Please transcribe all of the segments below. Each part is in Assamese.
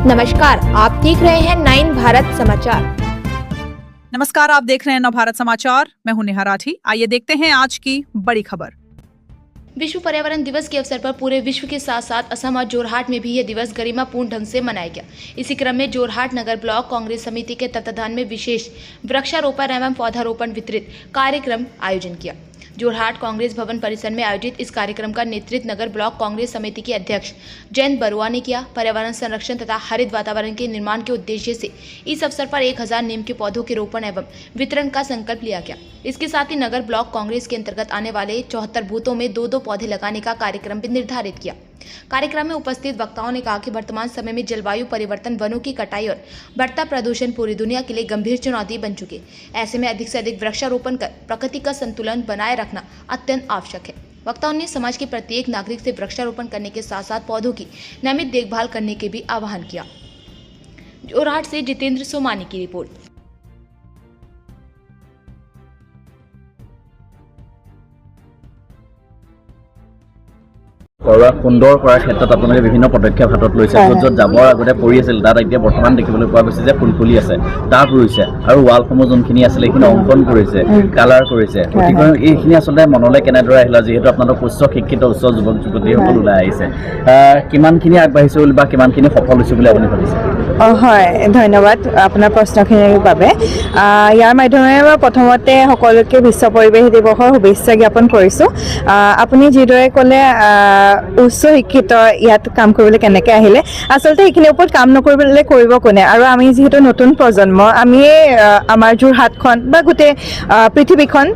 नमस्कार, आप देख रहे हैं 9 भारत समाचार। नमस्कार, आप देख रहे हैं नवभारत समाचार। मैं हूं नेहा राठी। आइए देखते हैं आज की बड़ी खबर। विश्व पर्यावरण दिवस के अवसर पर पूरे विश्व के साथ साथ असम और जोरहाट में भी यह दिवस गरिमापूर्ण ढंग से मनाया गया। इसी क्रम में जोरहाट नगर ब्लॉक कांग्रेस समिति के तत्वाधान में विशेष वृक्षारोपण एवं पौधारोपण वितरित कार्यक्रम आयोजन किया। जोरहाट कांग्रेस भवन परिसर में आयोजित इस कार्यक्रम का नेतृत्व नगर ब्लॉक कांग्रेस समिति के अध्यक्ष जयंत बरुआ ने किया। पर्यावरण संरक्षण तथा हरित वातावरण के निर्माण के उद्देश्य से इस अवसर पर 1000 नीम के पौधों के रोपण एवं वितरण का संकल्प लिया गया। इसके साथ ही नगर ब्लॉक कांग्रेस के अंतर्गत आने वाले 74 बूथों में 2-2 पौधे लगाने का कार्यक्रम भी निर्धारित किया। कार्यक्रम में उपस्थित वक्ताओं ने कहा कि वर्तमान समय में जलवायु परिवर्तन, वनों की कटाई और बढ़ता प्रदूषण पूरी दुनिया के लिए गंभीर चुनौती बन चुके। ऐसे में अधिक से अधिक वृक्षारोपण कर प्रकृति का संतुलन बनाए रखना अत्यंत आवश्यक है। वक्ताओं ने समाज के प्रत्येक नागरिक से वृक्षारोपण करने के साथ साथ पौधों की नियमित देखभाल करने के भी आह्वान किया। जोरहाट से जितेंद्र सोमानी की रिपोर्ट। সুন্দৰ কৰাৰ ক্ষেত্ৰত আপোনালোকে বিভিন্ন পদক্ষেপ হাতত লৈছে। য'ত যাবৰ আগতে পৰি আছিল তাত এতিয়া বৰ্তমান দেখিবলৈ পোৱা গৈছে যে ফুল ফুলি আছে, টাব ৰুইছে আৰু ৱালসমূহ যোনখিনি আছিলে সেইখিনি অংকন কৰিছে, কালাৰ কৰিছে। গতিকে এইখিনি আচলতে মনলৈ কেনেদৰে আহিলা, যিহেতু আপোনালোক উচ্চ শিক্ষিত উচ্চ যুৱক যুৱতীসকল ওলাই আহিছে, কিমানখিনি আগবাঢ়িছে বুলি বা কিমানখিনি সফল হৈছে বুলি আপুনি ভাবিছে? হয়, ধন্যবাদ আপোনাৰ প্ৰশ্নখিনিৰ বাবে। ইয়াৰ মাধ্যমেৰে মই প্ৰথমতে সকলোকে বিশ্ব পৰিৱেশ দিৱসৰ শুভেচ্ছা জ্ঞাপন কৰিছোঁ। আপুনি যিদৰে ক'লে উচ্চ শিক্ষিত ইয়াত কাম কৰিবলৈ কেনেকৈ আহিলে, আচলতে এইখিনিৰ ওপৰত কাম নকৰিবলৈ কৰিব কোনে? আৰু আমি যিহেতু নতুন প্ৰজন্ম, আমি আমাৰ যোৰহাটখন বা গোটেই পৃথিৱীখন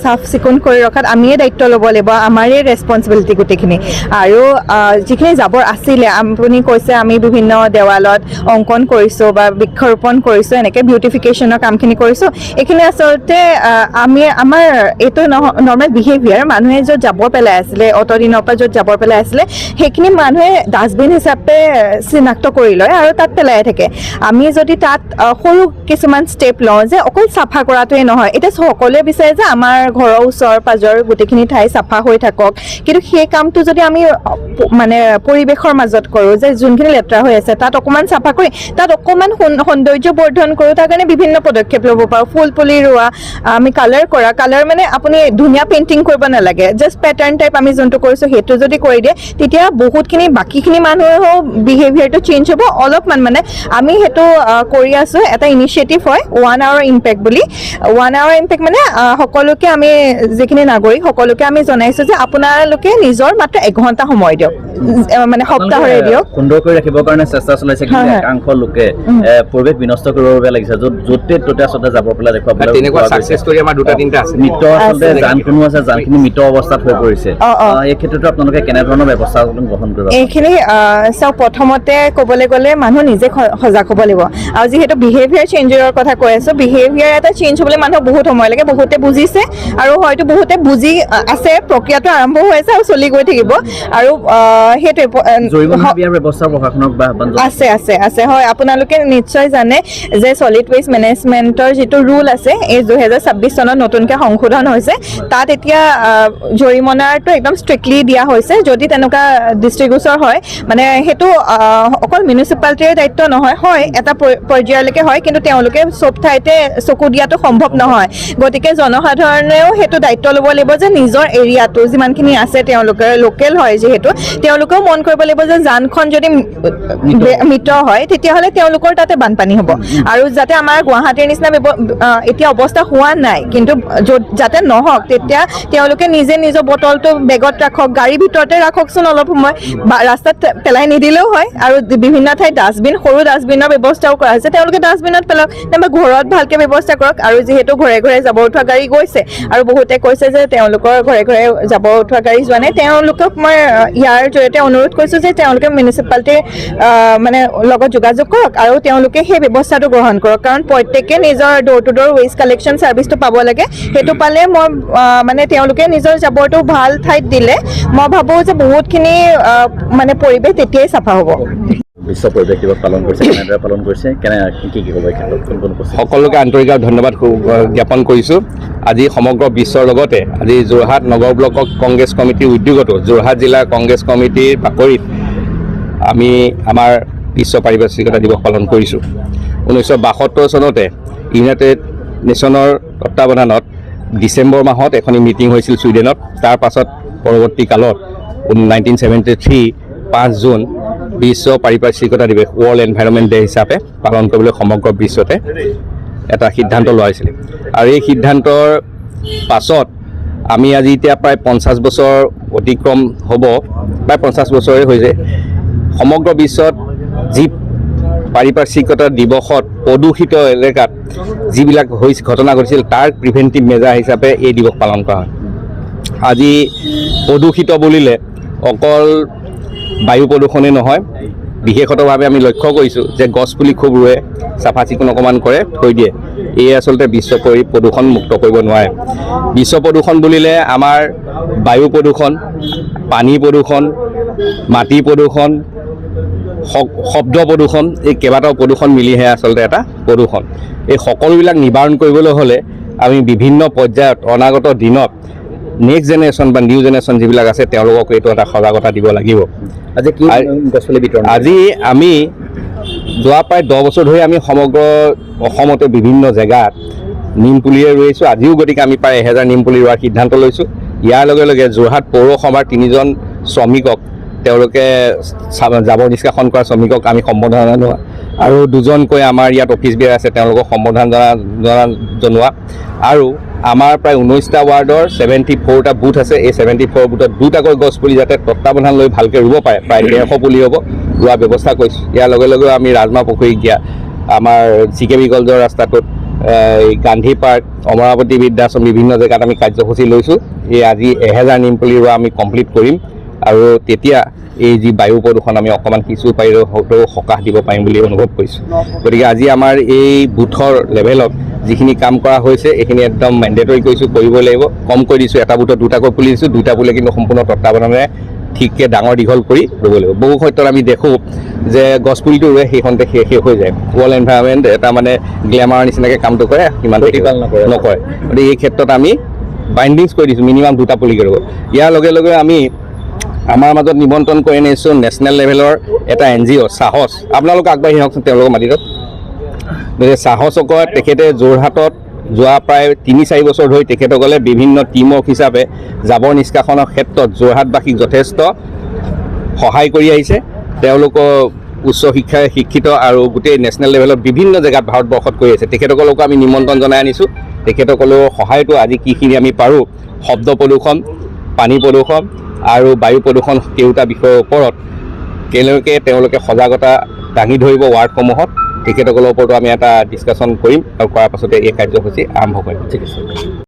চাফ চিকুণ কৰি ৰখাত আমিয়ে দায়িত্ব ল'ব লাগিব, আমাৰে ৰেছপনচিবিলিটি গোটেইখিনি। আৰু যিখিনি জাবৰ আছিলে, আপুনি কৈছে আমি বিভিন্ন দেৱালত অংকন কৰিছোঁ বা বৃক্ষৰোপণ কৰিছোঁ, এনেকৈ বিউটিফিকেশ্যনৰ কামখিনি কৰিছোঁ। এইখিনি আচলতে আমাৰ এইটো নৰ্মেল বিহেভিয়াৰ। মানুহে য'ত জাবৰ পেলাই আছিলে, অতদিনৰ পৰা য'ত জাবৰ পেলাই আছিলে, সেইখিনি মানুহে ডাষ্টবিন হিচাপে চিনাক্ত কৰি লয় আৰু তাত পেলাই থাকে। আমি যদি তাত সৰু কিছুমান ষ্টেপ লওঁ যে অকল চাফা কৰাটোৱে নহয়, এতিয়া সকলোৱে বিচাৰে যে আমাৰ ঘৰৰ ওচৰ পাজৰ গোটেইখিনি ঠাই চাফা হৈ থাকক, কিন্তু সেই কামটো যদি আমি মানে পৰিৱেশৰ মাজত কৰোঁ, যে যোনখিনি লেতেৰা হৈ আছে তাত অকণমান চাফা কৰি তাত অকণমান সৌন্দৰ্য বৰ্ধন কৰোঁ, তাৰ কাৰণে বিভিন্ন পদক্ষেপ ল'ব পাৰোঁ। ফুল পুলি ৰোৱা, আমি কালাৰ কৰা। কালাৰ মানে আপুনি ধুনীয়া পেইণ্টিং কৰিব নালাগে, জাষ্ট পেটাৰ্ণ টাইপ আমি যোনটো কৰিছোঁ সেইটো যদি কৰি দিয়ে, তেতিয়া বহুতখিনি বাকীখিনি মানুহৰো বিহেভিয়াৰটো চেঞ্জ হ'ব অলপমান। মানে আমি সেইটো কৰি আছোঁ, এটা ইনিচিয়েটিভ হয় 1 hour ইম্পেক্ট বুলি। 1 hour ইম্পেক্ট মানে সকলোকে আমি যিখিনি নাগৰিক সকলোকে আমি জনাইছোঁ যে আপোনালোকে নিজৰ মাত্ৰ 1 ঘণ্টা সময় দিয়ক, মানে সপ্তাহৰে দিয়ক। সুন্দৰ কৰি ৰাখিবৰ কাৰণে চেষ্টা চলাইছে, কিন্তু একাংশ লোকে পৰিৱেশ বিনষ্ট কৰিবৰ বাবে লাগিছে, য'তে ত'তে আচলতে যাব পেলাই দেখুৱাবলৈ। তেনেকুৱা ছাকচেছ ষ্টৰী আমাৰ 2-3টা আছে। মৃত আচলতে জানখনো আছে, জানখিনি মৃত অৱস্থাত হৈ পৰিছে। এই ক্ষেত্ৰতো আপোনালোকে কেনেধৰণৰ ব্যৱস্থা গ্ৰহণ কৰিব? এইখিনি চাওক, প্ৰথমতে ক'বলৈ গ'লে মানুহ নিজে সজাগ হ'ব লাগিব। আৰু যিহেতু বিহেভিয়াৰ চেঞ্জৰ কথা কৈ আছোঁ, বিহেভিয়াৰ এটা চেঞ্জ হ'বলৈ মানুহক বহুত সময় লাগে। বহুতে বুজিছে আৰু হয়তো বহুতে বুজি আছে, প্ৰক্ৰিয়াটো আৰম্ভ হৈ আছে আৰু চলি গৈ থাকিব। আৰু সেইটোৱে আছে হয়। আপোনালোকে নিশ্চয় জানে যে ছলিড ৱেষ্ট মেনেজমেণ্টৰ যিটো ৰুল আছে, এই 2026 চনত নতুনকৈ সংশোধন হৈছে। তাত এতিয়া জৰিমনাটো একদম ষ্ট্ৰিক্টলি দিয়া হৈছে। যদি তেনেকুৱা দৃষ্টিগোচৰ হয়, মানে সেইটো অকল মিউনিচিপালিটিৰ দায়িত্ব নহয়, হয় এটা পৰ্যায়লৈকে হয়, কিন্তু তেওঁলোকে চব ঠাইতে চকু দিয়াটো সম্ভৱ নহয়। গতিকে জনসাধাৰণেও সেইটো দায়িত্ব ল'ব লাগিব যে নিজৰ এৰিয়াটো যিমানখিনি আছে, তেওঁলোকে লোকেল হয় যিহেতু, তেওঁলোকেও মন কৰিব লাগিব যে জানখন যদি মৃত হয় তেতিয়াহ'লে তেওঁলোকৰ তাতে বানপানী হ'ব। আৰু যাতে আমাৰ গুৱাহাটীৰ নিচিনা এতিয়া অৱস্থা হোৱা নাই, কিন্তু যাতে নহওক, তেতিয়া তেওঁলোকে নিজে নিজৰ বটলটো বেগত ৰাখক, গাড়ীৰ ভিতৰতে ৰাখকচোন অলপ সময়, ৰাস্তাত পেলাই নিদিলেও হয়। আৰু বিভিন্ন ঠাইত ডাষ্টবিন, সৰু ডাষ্টবিনৰ ব্যৱস্থাও কৰা হৈছে, তেওঁলোকে ডাষ্টবিনত পেলাওক, নাইবা ঘৰত ভালকৈ ব্যৱস্থা কৰক। আৰু যিহেতু ঘৰে ঘৰে জাবৰ উঠোৱা গাড়ী গৈছে, আৰু বহুতে কৈছে যে তেওঁলোকৰ ঘৰে ঘৰে জাবৰ উঠোৱা গাড়ী যোৱা নাই, তেওঁলোকক মই ইয়াৰ জৰিয়তে অনুৰোধ কৰিছোঁ যে তেওঁলোকে মিউনিচিপালিটিৰ মানে লগত যোগাযোগ কৰক আৰু তেওঁলোকে সেই ব্যৱস্থাটো গ্ৰহণ কৰক। কাৰণ প্ৰত্যেকে নিজৰ door to door waste collection ছাৰ্ভিচটো পাব লাগে। সেইটো পালে মই মানে তেওঁলোকে নিজৰ জাবৰটো ভাল ঠাইত দিলে মই ভাবোঁ যে বহুতখিনি মানে পৰিৱেশ তেতিয়াই চাফা হ'ব। বিশ্ব পৰিৱেশ দিৱস পালন কৰিছে, কেনেদৰে পালন কৰিছে, কি ক'ব এই ক্ষেত্ৰত? সকলোকে আন্তৰিক ধন্যবাদ জ্ঞাপন কৰিছোঁ। আজি সমগ্ৰ বিশ্বৰ লগতে আজি যোৰহাট নগৰ ব্লক কংগ্ৰেছ কমিটিৰ উদ্যোগতো যোৰহাট জিলা কংগ্ৰেছ কমিটিৰ বাকৰিত আমি আমাৰ বিশ্ব পাৰিপাৰ্শ্বিকতা দিৱস পালন কৰিছোঁ। 1972 চনতে ইউনাইটেড নেশ্যনৰ তত্বাৱধানত ডিচেম্বৰ মাহত এখন মিটিং হৈছিল ছুইডেনত। তাৰ পাছত পৰৱৰ্তী কালত 1973 5 জুন বিশ্ব পাৰিপাৰ্শ্বিকতা দিৱস ৱৰ্ল্ড এনভাইৰনমেণ্ট ডে হিচাপে পালন কৰিবলৈ সমগ্ৰ বিশ্বতে এটা সিদ্ধান্ত লোৱা হৈছিল। আৰু এই সিদ্ধান্তৰ পাছত আমি আজি এতিয়া প্ৰায় 50 বছৰ অতিক্ৰম হ'ব, প্ৰায় 50 বছৰে হৈছে। সমগ্ৰ বিশ্বত যি পাৰিপাৰ্শ্বিকতা দিৱসত প্ৰদূষিত এলেকাত যিবিলাক ঘটনা ঘটিছিল তাৰ প্ৰিভেণ্টিভ মেজাৰ হিচাপে এই দিৱস পালন কৰা হয়। আজি প্ৰদূষিত বুলিলে অকল বায়ু প্ৰদূষণেই নহয়, বিশেষতভাৱে আমি লক্ষ্য কৰিছোঁ যে গছপুলি খুব ৰুৱে, চাফা চিকুণ অকণমান কৰে, থৈ দিয়ে। এই আচলতে বিশ্ব প্ৰদূষণ মুক্ত কৰিব নোৱাৰে। বিশ্ব প্ৰদূষণ বুলিলে আমাৰ বায়ু প্ৰদূষণ, পানী প্ৰদূষণ, মাটি প্ৰদূষণ, শব্দ প্ৰদূষণ, এই কেইবাটাও প্ৰদূষণ মিলিহে আচলতে এটা প্ৰদূষণ। এই সকলোবিলাক নিবাৰণ কৰিবলৈ হ'লে আমি বিভিন্ন পৰ্যায়ত অনাগত দিনত নেক্সট জেনেৰেশ্যন বা নিউ জেনেৰেশ্যন যিবিলাক আছে তেওঁলোকক এইটো এটা সজাগতা দিব লাগিব। আজি কি গছপুলি বিতৰণ? আজি আমি যোৱা প্ৰায় 10 বছৰ ধৰি আমি সমগ্ৰ অসমতে বিভিন্ন জেগাত নিম পুলিয়ে ৰুইছোঁ। আজিও গতিকে আমি প্ৰায় 1000 নিম পুলি ৰোৱাৰ সিদ্ধান্ত লৈছোঁ। ইয়াৰ লগে লগে যোৰহাট পৌৰসভাৰ 3জন শ্ৰমিকক তেওঁলোকে জাবৰ নিষ্কাশন কৰা শ্ৰমিকক আমি সম্বৰ্ধনা জনোৱা, আৰু 2জনকৈ আমাৰ ইয়াত অফিচ বিয়াৰ আছে তেওঁলোকক সম্বৰ্ধনা জনোৱা, আৰু আমাৰ প্ৰায় 19টা ৱাৰ্ডৰ 74টা বুথ আছে। এই 74 বুথত 2টাকৈ গছ পুলি যাতে তত্বাৱধান লৈ ভালকৈ ৰুব পাৰে, প্ৰায় 150 পুলি হ'ব, ৰোৱাৰ ব্যৱস্থা কৰিছোঁ। ইয়াৰ লগে লগে আমি ৰাজমাহ পুখুৰী গিয়া আমাৰ চিকেবি কলেজৰ ৰাস্তাটোত গান্ধী পাৰ্ক, অমৰাৱতী বৃদ্ধাশ্ৰম বিভিন্ন জেগাত আমি কাৰ্যসূচী লৈছোঁ। এই আজি 1000 নিম পুলি ৰোৱা আমি কমপ্লিট কৰিম, আৰু তেতিয়া এই যি বায়ু প্ৰদূষণ আমি অকণমান কিছু পাৰিলেও সকাহ দিব পাৰিম বুলি অনুভৱ কৰিছোঁ। গতিকে আজি আমাৰ এই বুথৰ লেভেলত যিখিনি কাম কৰা হৈছে এইখিনি একদম মেণ্ডেটৰী কৰিছোঁ, কৰিব লাগিব। কম কৰি দিছোঁ, এটা বুথত 2টাকৈ পুলি দিছোঁ, 2টা পুলি কিন্তু সম্পূৰ্ণ তত্বাৱধানেৰে ঠিককৈ ডাঙৰ দীঘল কৰি ৰুব লাগিব। বহু ক্ষেত্ৰত আমি দেখোঁ যে গছপুলিটো ৰুৱে সেইখনতে শেষ হৈ যায়। ৱৰ্ল্ড এনভাইৰনমেণ্ট এটা মানে গ্লেমাৰৰ নিচিনাকৈ কামটো কৰে, সিমান প্ৰতিপাল নকৰে। গতিকে এই ক্ষেত্ৰত আমি বাইণ্ডিংছ কৰি দিছোঁ, মিনিমাম 2টা পুলিকে ৰুব। ইয়াৰ লগে লগে আমি আমাৰ মাজত নিমন্ত্ৰণ কৰি আনিছোঁ নেশ্যনেল লেভেলৰ এটা NGO সাহস। আপোনালোক আগবাঢ়ি আহকচোন তেওঁলোকৰ মাটিত। গতিকে সাহসক তেখেতে যোৰহাটত যোৱা প্ৰায় 3-4 বছৰ ধৰি তেখেতসকলে বিভিন্ন টিমৱৰ্ক হিচাপে জাবৰ নিষ্কাশনৰ ক্ষেত্ৰত যোৰহাটবাসীক যথেষ্ট সহায় কৰি আহিছে। তেওঁলোকক উচ্চ শিক্ষাৰে শিক্ষিত আৰু গোটেই নেশ্যনেল লেভেলত বিভিন্ন জেগাত ভাৰতবৰ্ষত কৰি আছে। তেখেতসকলকো আমি নিমন্ত্ৰণ জনাই আনিছোঁ। তেখেতসকলৰ সহায়টো আজি কিখিনি আমি পাৰোঁ, শব্দ প্ৰদূষণ, পানী প্ৰদূষণ আৰু বায়ু প্ৰদূষণ কেওটা বিষয়ৰ ওপৰত তেওঁলোকে সজাগতা দাঙি ধৰিব ৱাৰ্ডসমূহত। তেখেতসকলৰ ওপৰতো আমি এটা ডিছকাশ্যন কৰিম, আৰু কৰাৰ পাছতে এই কাৰ্যসূচী আৰম্ভ কৰিম। ঠিক আছে।